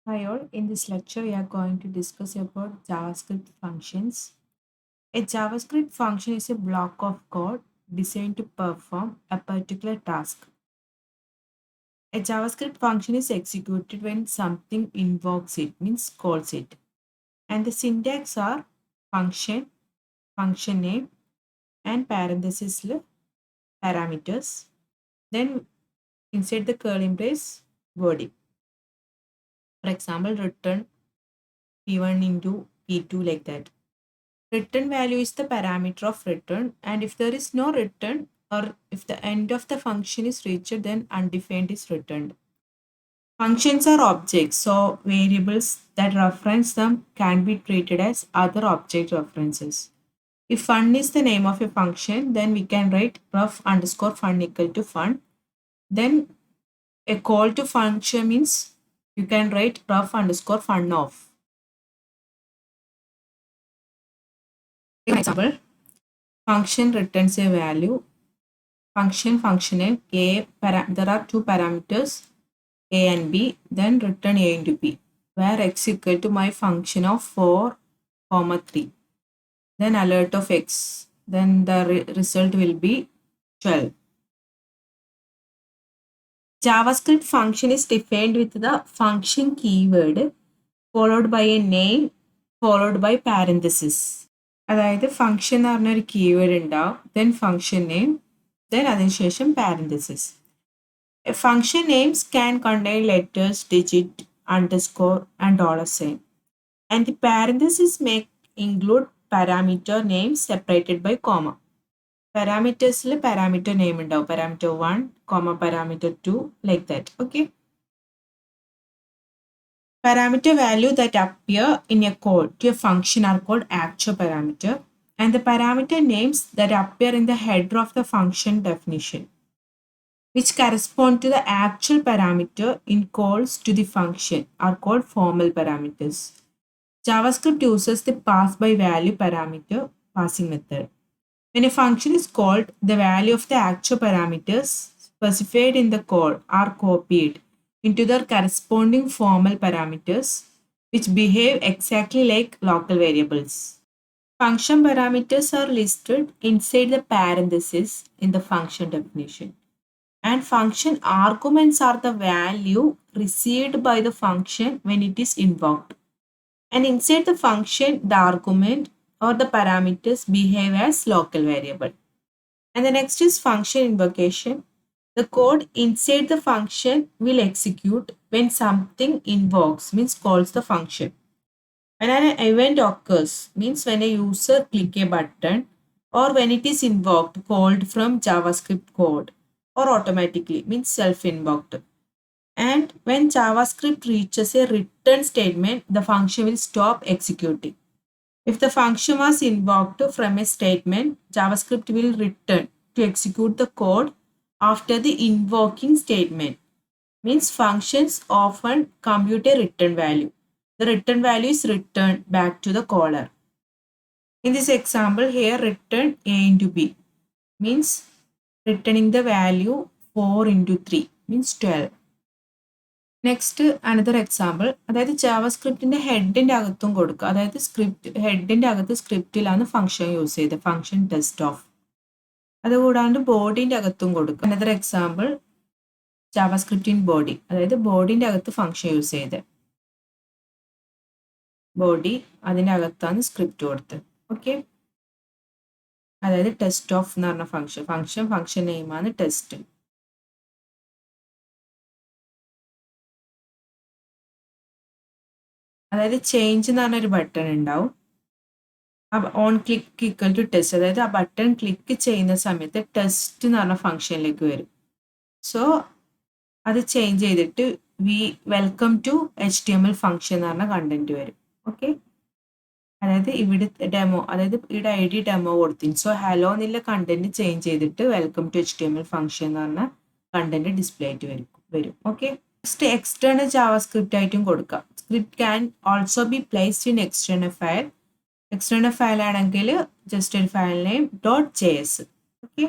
Hi all, in this lecture we are going to discuss about JavaScript functions. A JavaScript function is a block of code designed to perform a particular task. A JavaScript function is executed when something invokes it, means calls it. And the syntax are function, function name, and parenthesis parameters. Then inside the curly brace, body. For example, return p1 into p2 like that. Return value is the parameter of return, and if there is no return or if the end of the function is reached, then undefined is returned. Functions are objects, so variables that reference them can be treated as other object references. If fun is the name of a function, then we can write ref underscore fun equal to fun. Then a call to function means you can write ref underscore fun of. For example, function returns a value. Function name there are two parameters a and b, then return a into b, where x equal to my function of 4 comma 3, then alert of x, then the result will be 12. JavaScript function is defined with the function keyword followed by a name followed by parenthesis. അതായത് function എന്ന് പറഞ്ഞൊരു keyword ഉണ്ടാവും, then function name, then അതിനുശേഷം parenthesis. Function names can contain letters, digit, underscore, and dollar sign. And the parentheses may include parameter names separated by comma. Parameters parameter name ഉണ്ടാവും, parameter 1, comma parameter 2, like that. Okay. Parameter value that appear in a code to a function are called actual parameter, and the parameter names that appear in the header of the function definition, which correspond to the actual parameter in calls to the function, are called formal parameters. JavaScript uses the pass by value parameter passing method. When a function is called, the value of the actual parameters specified in the code are copied into their corresponding formal parameters, which behave exactly like local variables. Function parameters are listed inside the parentheses in the function definition. And function arguments are the value received by the function when it is invoked. And inside the function, the argument or the parameters behave as local variable. And the next is function invocation. The code inside the function will execute when something invokes, means calls the function. When an event occurs, means when a user click a button, or when it is invoked, called from JavaScript code, or automatically, means self-invoked. And when JavaScript reaches a return statement, the function will stop executing. If the function was invoked from a statement, JavaScript will return to execute the code after the invoking statement. Means functions often compute a return value. The return value is returned back to the caller. In this example here, return a into b means returning the value 4 into 3 means 12. Next another example, അതായത് ജാവാസ്ക്രിപ്റ്റിന്റെ ഹെഡിന്റെ അകത്തും കൊടുക്കുക, അതായത് ഹെഡിന്റെ അകത്ത് സ്ക്രിപ്റ്റിലാണ് function use ചെയ്തത്, function test of. അതുകൂടാണ്ട് ബോഡിന്റെ അകത്തും കൊടുക്കുക. Another example, JavaScript in body, അതായത് ബോഡിന്റെ അകത്ത് ഫംഗ്ഷൻ യൂസ് ചെയ്ത് ബോഡി അതിന്റെ അകത്താണ് സ്ക്രിപ്റ്റ് കൊടുത്തത്. ഓക്കെ, അതായത് ടെസ്റ്റ് ഓഫ് എന്ന് പറഞ്ഞ ഫംഗ്ഷൻ നെയിമാണ് ടെസ്റ്റ്. അതായത് ചേഞ്ച് എന്ന് പറഞ്ഞൊരു ബട്ടൺ ഉണ്ടാവും, on click equal to test, അതായത് ആ ബട്ടൺ ക്ലിക്ക് ചെയ്യുന്ന സമയത്ത് ടെസ്റ്റ് എന്ന് പറഞ്ഞ ഫംഗ്ഷനിലേക്ക് വരും. സോ അത് ചേഞ്ച് ചെയ്തിട്ട് വെൽക്കം ടു HTML ഫംഗ്ഷൻ എന്ന് പറഞ്ഞ കണ്ടന്റ് വരും. ഓക്കെ, അതായത് ഇവിടെ ഡെമോ, അതായത് ഇവിടെ ID ഡെമോ കൊടുത്തിരുന്നു. സോ ഹലോ എന്നുള്ള കണ്ടന്റ് ചേഞ്ച് ചെയ്തിട്ട് വെൽക്കം ടു HTML ഫംഗ്ഷൻ എന്ന് പറഞ്ഞ കണ്ടന്റ് ഡിസ്പ്ലേ ആയിട്ട് വരും. ഓക്കെ, നെക്സ്റ്റ് എക്സ്റ്റേണൽ ജാവാസ്ക്രിപ്റ്റ് ആയിട്ടും കൊടുക്കാം. Script can also be placed in external file. External file ആണെങ്കിൽ ജസ്റ്റ് ഒരു file name .js. Okay,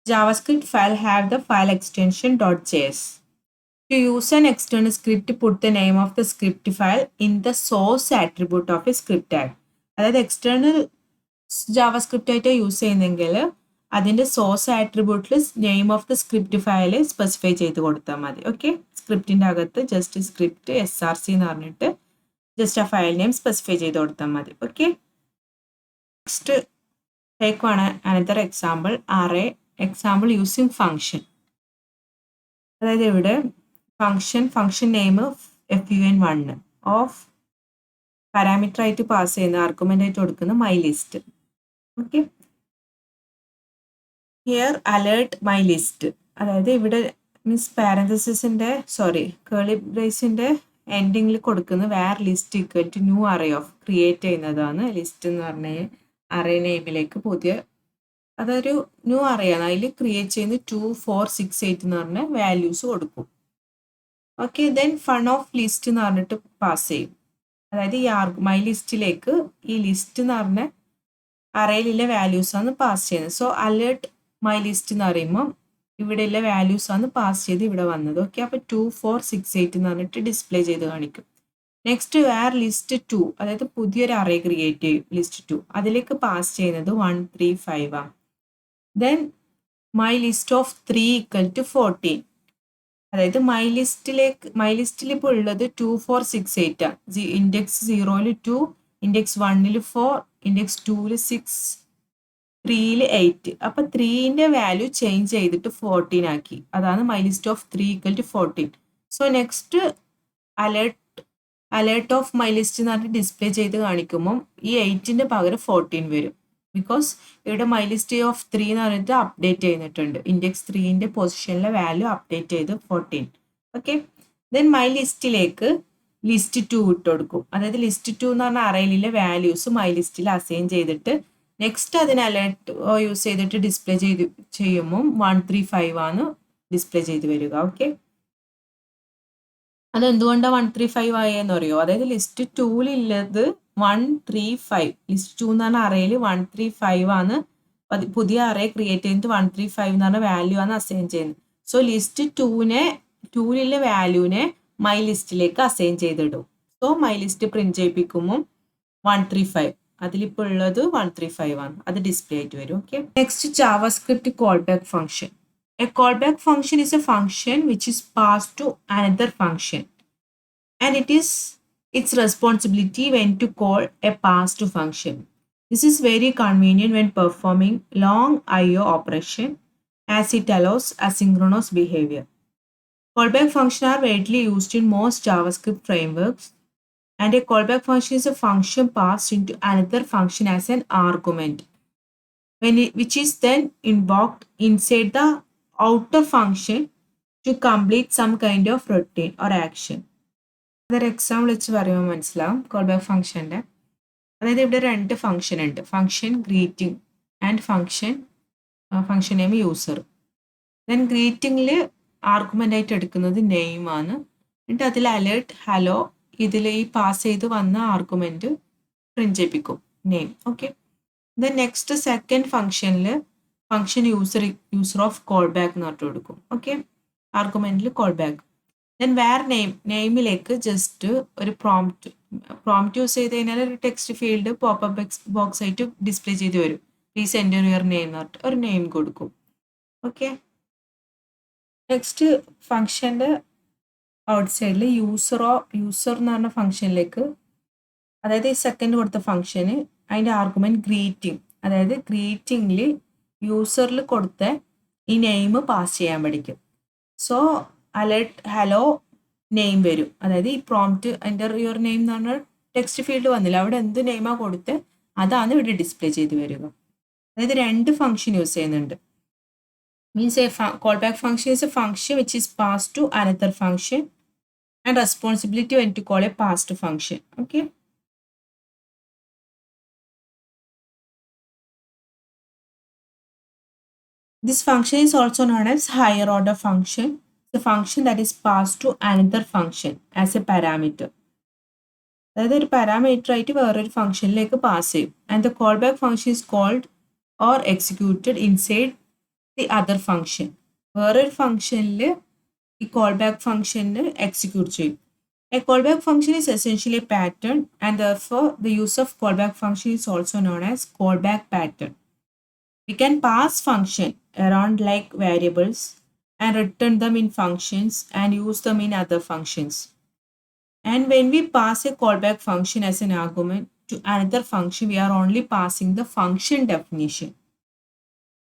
JavaScript file have the file extension .js. To use an external script, put the name of the script file in the source attribute of a script tag. അതായത് external JavaScript ആയിട്ട് use ചെയ്യുന്നെങ്കിൽ അതിൻ്റെ source ആട്രിബ്യൂട്ടിൽ name of the script file specify ചെയ്ത് കൊടുത്താൽ മതി. Okay, സ്ക്രിപ്റ്റിൻ്റെ അകത്ത് just script SRC എന്ന് പറഞ്ഞിട്ട് ജസ്റ്റ് ആ ഫയൽ നെയിം സ്പെസിഫൈ ചെയ്ത് കൊടുത്താൽ മതി. ഓക്കെ, നെക്സ്റ്റ് ടേക്ക് ആണ് another example array example using function. അതായത് ഇവിടെ function name fun1 of parameter ആയിട്ട് പാസ് ചെയ്യുന്ന ആർഗ്യുമെന്റ് ആയിട്ട് കൊടുക്കുന്ന my list. Okay, here alert my list. അതായത് ഇവിടെ മീൻസ് പാരന്തസിന്റെ കേളി ബ്രേസിന്റെ എൻഡിങ്ങിൽ കൊടുക്കുന്ന var list equal to new array of create ചെയ്യുന്നതാണ് ലിസ്റ്റ് എന്ന് പറഞ്ഞ അറേ നെയിമിലേക്ക് പുതിയ അതൊരു ന്യൂ അറേ ആണ്. അതിൽ ക്രിയേറ്റ് ചെയ്യുന്ന 2, 4, 6, 8 എന്ന് പറഞ്ഞ വാല്യൂസ് കൊടുക്കും. Okay, then fun of list എന്ന് പറഞ്ഞിട്ട് പാസ് ചെയ്യും. അതായത് ഈ മൈ ലിസ്റ്റിലേക്ക് ഈ ലിസ്റ്റ് എന്ന് പറഞ്ഞ അറേയിലുള്ള വാല്യൂസ് ആണ് പാസ് ചെയ്യുന്നത്. സോ അലേർട്ട് മൈ ലിസ്റ്റ് എന്ന് പറയുമ്പോൾ ഇവിടെയുള്ള വാല്യൂസ് ആണ് പാസ് ചെയ്ത് ഇവിടെ വന്നത്. ഓക്കെ, അപ്പോൾ 2, 4, 6, 8 എന്ന് പറഞ്ഞിട്ട് ഡിസ്പ്ലേ ചെയ്ത് കാണിക്കും. നെക്സ്റ്റ് വേർ ലിസ്റ്റ് 2, അതായത് പുതിയൊരു അറേ ക്രിയേറ്റ് ചെയ്യും ലിസ്റ്റ് 2, അതിലേക്ക് പാസ് ചെയ്യുന്നത് 1, 3, 5 ആണ്. Then my list of 3 equal to 14. അതായത് മൈ ലിസ്റ്റിൽ ഇപ്പോൾ ഉള്ളത് 2, 4, 6, 8 ആണ്. ഇൻഡെക്സ് 0ൽ 2, ഇൻഡെക്സ് 1ൽ 4, ഇൻഡെക്സ് 2ൽ 6, 3ൽ 8. അപ്പൊ 3ന്റെ വാല്യൂ ചേഞ്ച് ചെയ്തിട്ട് 14 ആക്കി. അതാണ് my list of 3 equal to 14. So next alert of my list എന്ന് പറഞ്ഞിട്ട് ഡിസ്പ്ലേ ചെയ്ത് കാണിക്കുമ്പോൾ ഈ 8ന്റെ പകരം 14 വരും. ബിക്കോസ് ഇവിടെ മൈ ലിസ്റ്റ് ഓഫ് 3 എന്ന് പറഞ്ഞിട്ട് അപ്ഡേറ്റ് ചെയ്തിട്ടുണ്ട്. ഇൻഡെക്സ് 3ന്റെ പൊസിഷനിലെ വാല്യൂ അപ്ഡേറ്റ് ചെയ്ത് 14. ഓക്കെ, ദെൻ മൈ ലിസ്റ്റിലേക്ക് ലിസ്റ്റ് 2 ഇട്ട് കൊടുക്കും. അതായത് ലിസ്റ്റ് 2 എന്ന് പറഞ്ഞ അറേയിലെ വാല്യൂസ് മൈ ലിസ്റ്റിൽ അസൈൻ ചെയ്തിട്ട് നെക്സ്റ്റ് അതിന് അലേർട്ട് യൂസ് ചെയ്തിട്ട് ഡിസ്പ്ലേ ചെയ്യുമ്പോൾ 1, 3, 5 ആണ് ഡിസ്പ്ലേ ചെയ്ത് വരിക. ഓക്കെ, അതെന്തുകൊണ്ടാണ് 1, 3, 5 ആയെന്ന് അറിയോ? അതായത് ലിസ്റ്റ് 2ൽ ഉള്ളത് 1, 3, 5. ലിസ്റ്റ് 2 എന്ന് പറഞ്ഞ അറേയിൽ 1, 3, 5 ആണ് പുതിയ അറേ ക്രിയേറ്റ് ചെയ്തിട്ട് 1, 3, 5 എന്ന് പറഞ്ഞ വാല്യൂ ആണ് അസൈൻ ചെയ്യുന്നത്. സോ ലിസ്റ്റ് 2ലുള്ള വാല്യൂനെ മൈ ലിസ്റ്റിലേക്ക് അസൈൻ ചെയ്തിടും. സോ മൈ ലിസ്റ്റ് പ്രിന്റ് ചെയ്യിപ്പിക്കുമ്പോൾ 1, 3, 5 അതിലിപ്പോൾ ഉള്ളത് 1, 3, 5 ആണ്. അത് ഡിസ്പ്ലേ ആയിട്ട് വരും. Okay, next JavaScript callback function. A callback function is a function which is passed to another function, and it is its responsibility when to call a passed function. This is very convenient when performing long I/O operation, as it allows asynchronous behavior. Callback functions are widely used in most JavaScript frameworks, and a callback function is a function passed into another function as an argument, which is then invoked inside the outer function to complete some kind of routine or action. അതൊരു example വെച്ച് പറയുമ്പോൾ മനസ്സിലാവും callback ഫംഗ്ഷൻ്റെ. അതായത് ഇവിടെ 2 function ഉണ്ട്, function greeting and function name user. Then ഗ്രീറ്റിംഗിൽ argument ആയിട്ട് എടുക്കുന്നത് നെയിമാണ്. എന്നിട്ട് അതിൽ അലേർട്ട് ഹലോ ഇതിൽ ഈ പാസ് ചെയ്ത് വന്ന ആർഗ്യുമെൻറ്റ് പ്രിന്റ് ചെയ്യിപ്പിക്കും name. Okay, then next second ഫംഗ്ഷനിൽ function user of call back എന്ന് പറഞ്ഞിട്ട് കൊടുക്കും. ഓക്കെ, ആർഗ്യുമെന്റിൽ കോൾ ബാക്ക്. ദെൻ വേർ നെയിമിലേക്ക് ജസ്റ്റ് ഒരു പ്രോംപ്റ്റ് യൂസ് ചെയ്ത് കഴിഞ്ഞാൽ ഒരു ടെക്സ്റ്റ് ഫീൽഡ് പോപ്പപ്പ് ബോക്സ് ആയിട്ട് ഡിസ്പ്ലേ ചെയ്ത് വരും. പ്ലീസ് എൻ്റർ യുവർ നെയിം എന്ന് പറഞ്ഞിട്ട് ഒരു നെയിം കൊടുക്കും. ഓക്കെ, നെക്സ്റ്റ് ഫംഗ്ഷൻ്റെ ഔട്ട് സൈഡിൽ യൂസർ എന്ന് പറഞ്ഞ ഫംഗ്ഷനിലേക്ക്, അതായത് ഈ സെക്കൻഡ് കൊടുത്ത ഫംഗ്ഷന് അതിൻ്റെ ആർഗ്യുമെന്റ് ഗ്രീറ്റിംഗ്, അതായത് ഗ്രീറ്റിംഗിൽ യൂസറിൽ കൊടുത്ത ഈ നെയിം പാസ് ചെയ്യാൻ പഠിക്കും. സോ അലേർട്ട് ഹലോ നെയിം വരും. അതായത് ഈ പ്രോംപ്റ്റ് എൻ്റർ യുവർ നെയിം എന്ന് പറഞ്ഞ ടെക്സ്റ്റ് ഫീൽഡ് വന്നില്ല, അവിടെ എന്ത് നെയിമാണ് കൊടുത്ത് അതാണ് ഇവിടെ ഡിസ്പ്ലേ ചെയ്ത് വരിക. അതായത് 2 ഫംഗ്ഷൻ യൂസ് ചെയ്യുന്നുണ്ട്. Means A callback function is a function which is passed to another function and responsibility when to call a passed function. Okay. This function is also known as higher order function. The function that is passed to another function as a parameter. അതായത് ഒരു parameter ആയിട്ട് വേറൊരു ഫംഗ്ഷനിലേക്ക് pass ചെയ്യും. And the callback function is called or executed inside the other function. വേറൊരു ഫംഗ്ഷനിൽ ഈ callback function execute ചെയ്യും. A callback function is essentially a pattern, and therefore the use of callback function is also known as callback pattern. We can pass function around like variables and return them in functions and use them in other functions. And when we pass a callback function as an argument to another function, we are only passing the function definition.